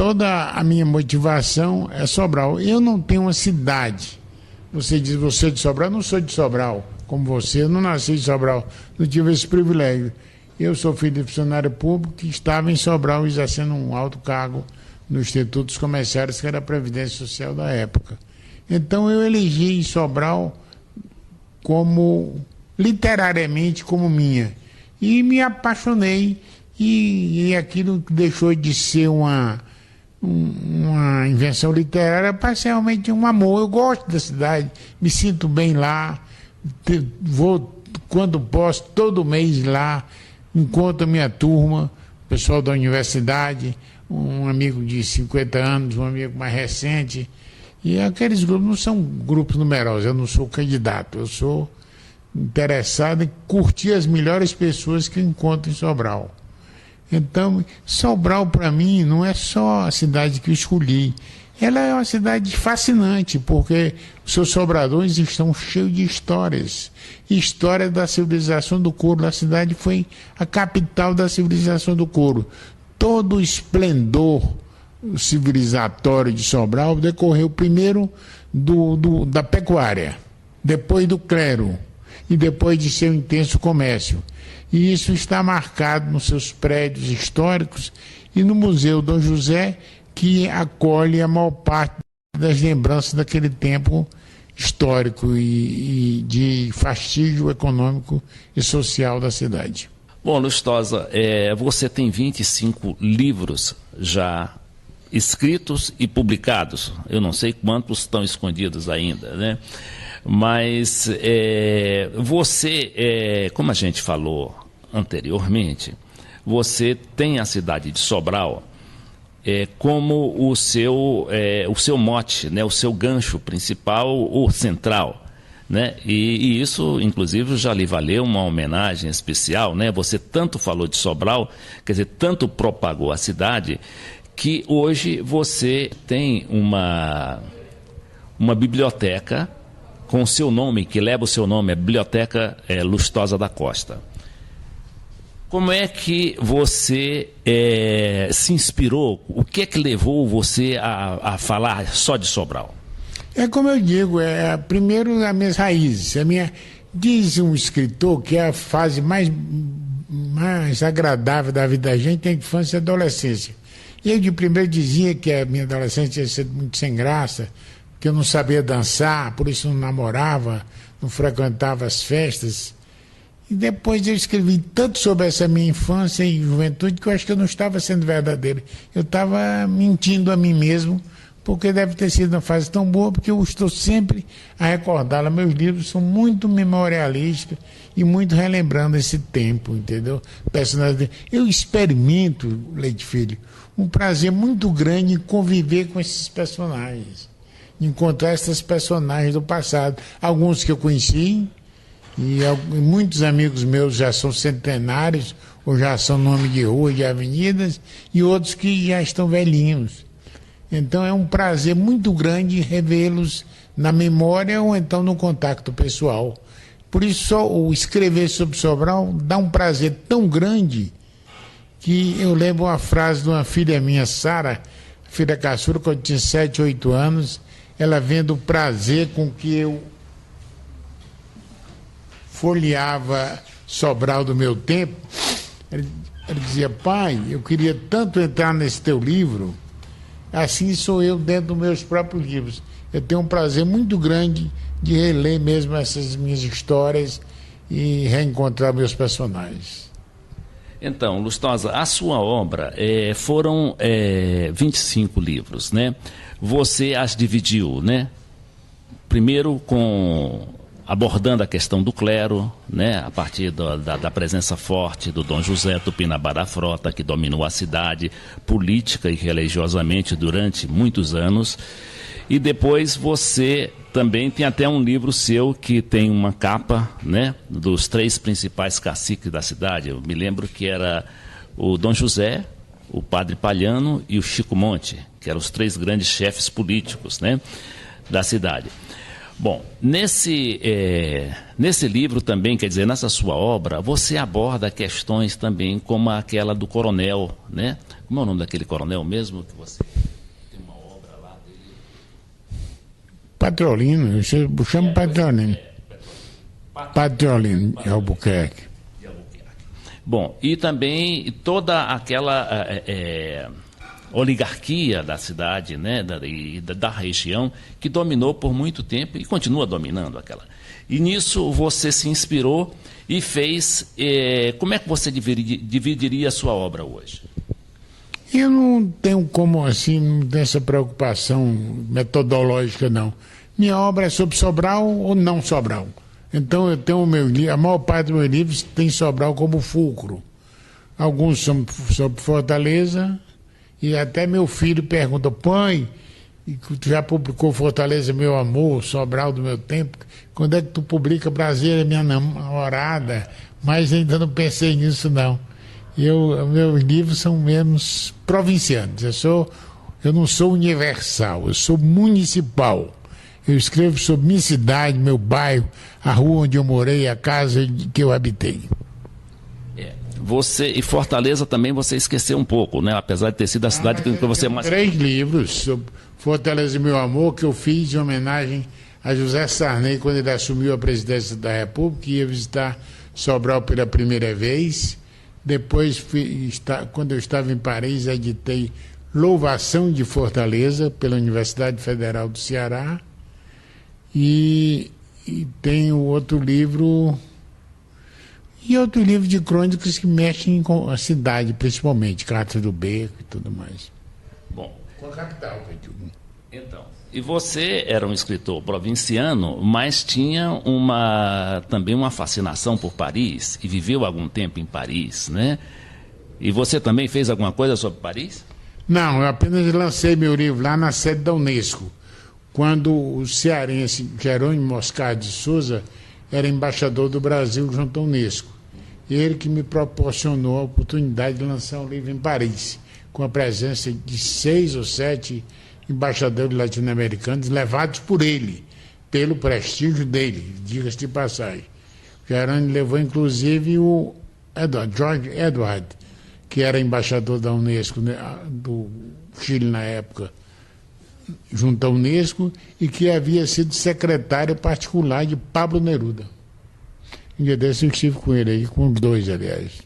toda a minha motivação é Sobral. Eu não tenho uma cidade. Você diz, você é de Sobral? Eu não sou de Sobral, como você. Eu não nasci em Sobral, não tive esse privilégio. Eu sou filho de funcionário público que estava em Sobral exercendo um alto cargo no Instituto dos Comerciários, que era a Previdência Social da época. Então eu elegi Sobral como, literariamente, como minha. E me apaixonei, e aquilo deixou de ser uma invenção literária para ser realmente um amor. Eu gosto da cidade, me sinto bem lá, vou, quando posso, todo mês lá, encontro a minha turma, pessoal da universidade, um amigo de 50 anos, um amigo mais recente. E aqueles grupos não são grupos numerosos, eu não sou candidato, eu sou interessado em curtir as melhores pessoas que eu encontro em Sobral. Então, Sobral para mim não é só a cidade que eu escolhi, ela é uma cidade fascinante, porque os seus sobradores estão cheios de histórias. História da civilização do couro. A cidade foi a capital da civilização do couro. Todo o esplendor civilizatório de Sobral decorreu primeiro da pecuária, depois do clero e depois de seu intenso comércio. E isso está marcado nos seus prédios históricos e no Museu Dom José, que acolhe a maior parte das lembranças daquele tempo histórico e de fastígio econômico e social da cidade. Bom, Lustosa, você tem 25 livros já escritos e publicados. Eu não sei quantos estão escondidos ainda, né? Mas você, como a gente falou anteriormente, você tem a cidade de Sobral como o seu mote, né? O seu gancho principal, o central. Né? E isso, inclusive, já lhe valeu uma homenagem especial, né? Você tanto falou de Sobral, quer dizer, tanto propagou a cidade, que hoje você tem uma biblioteca com o seu nome, que leva o seu nome, a Biblioteca Lustosa da Costa. Como é que você se inspirou? O que é que levou você a falar só de Sobral? É como eu digo, primeiro as minhas raízes. Diz um escritor que é a fase mais agradável da vida da gente é a infância e a adolescência. E eu de primeiro dizia que a minha adolescência ia ser muito sem graça, que eu não sabia dançar, por isso não namorava, não frequentava as festas. E depois eu escrevi tanto sobre essa minha infância e juventude que eu acho que eu não estava sendo verdadeiro. Eu estava mentindo a mim mesmo, porque deve ter sido uma fase tão boa, porque eu estou sempre a recordá-la. Meus livros são muito memorialísticos e muito relembrando esse tempo, entendeu? Eu experimento, Leite Filho, um prazer muito grande em conviver com esses personagens, encontrar esses personagens do passado. Alguns que eu conheci, e muitos amigos meus já são centenários, ou já são nome de ruas, de avenidas, e outros que já estão velhinhos. Então é um prazer muito grande revê-los na memória ou então no contato pessoal. Por isso só o escrever sobre Sobral dá um prazer tão grande que eu lembro uma frase de uma filha minha, Sara, filha caçula, quando eu tinha 7, 8 anos, ela vendo o prazer com que eu folheava Sobral do meu tempo, ela dizia, pai, eu queria tanto entrar nesse teu livro. Assim sou eu dentro dos meus próprios livros. Eu tenho um prazer muito grande de reler mesmo essas minhas histórias e reencontrar meus personagens. Então, Lustosa, a sua obra foram 25 livros, né? Você as dividiu, né? Primeiro abordando a questão do clero, né? A partir da presença forte do Dom José Tupinambá da Frota, que dominou a cidade política e religiosamente durante muitos anos. E depois você também tem até um livro seu que tem uma capa, né? Dos 3 principais caciques da cidade. Eu me lembro que era o Dom José, o Padre Palhano e o Chico Monte, que eram os 3 grandes chefes políticos, né? Da cidade. Bom, nesse livro também, quer dizer, nessa sua obra, você aborda questões também como aquela do coronel, né? Como é o nome daquele coronel mesmo que você tem uma obra lá dele? Patrolino, eu chamo Patrolino. Patrolino de Albuquerque. Bom, e também toda aquela oligarquia da cidade, né, da região, que dominou por muito tempo e continua dominando aquela. E nisso você se inspirou e fez... como é que você dividiria a sua obra hoje? Eu não tenho como, assim, dessa preocupação metodológica, não. Minha obra é sobre Sobral ou não Sobral. Então eu tenho o meu livro, a maior parte dos meus livros tem Sobral como fulcro. Alguns são sobre Fortaleza, e até meu filho pergunta: pai, tu já publicou Fortaleza, meu amor, Sobral do meu tempo? Quando é que tu publica Brasília, minha namorada? Mas ainda não pensei nisso, não. Meus livros são menos provincianos. Eu não sou universal, eu sou municipal. Eu escrevo sobre minha cidade, meu bairro, a rua onde eu morei, a casa que eu habitei. Você, e Fortaleza também você esqueceu um pouco, né? Apesar de ter sido a cidade que você mais... 3 livros sobre Fortaleza e meu amor, que eu fiz em homenagem a José Sarney, quando ele assumiu a presidência da República, e ia visitar Sobral pela primeira vez. Depois, quando eu estava em Paris, editei Louvação de Fortaleza, pela Universidade Federal do Ceará. E tem outro livro de crônicas que mexem com a cidade, principalmente Cartas do Beco e tudo mais. Bom, com a capital, que eu digo. Então, e você era um escritor provinciano, mas tinha também uma fascinação por Paris, e viveu algum tempo em Paris, né? E você também fez alguma coisa sobre Paris? Não, eu apenas lancei meu livro lá na sede da Unesco, quando o cearense Jerônimo Moscardo de Souza era embaixador do Brasil junto à Unesco. Ele que me proporcionou a oportunidade de lançar um livro em Paris, com a presença de 6 ou 7 embaixadores latino-americanos levados por ele, pelo prestígio dele, diga-se de passagem. Jerônimo levou inclusive o George Edward, que era embaixador da Unesco, né, do Chile na época, junto à Unesco, e que havia sido secretário particular de Pablo Neruda. Um dia desse eu estive com ele aí, com os 2, aliás.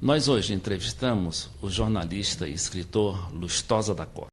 Nós hoje entrevistamos o jornalista e escritor Lustosa da Costa.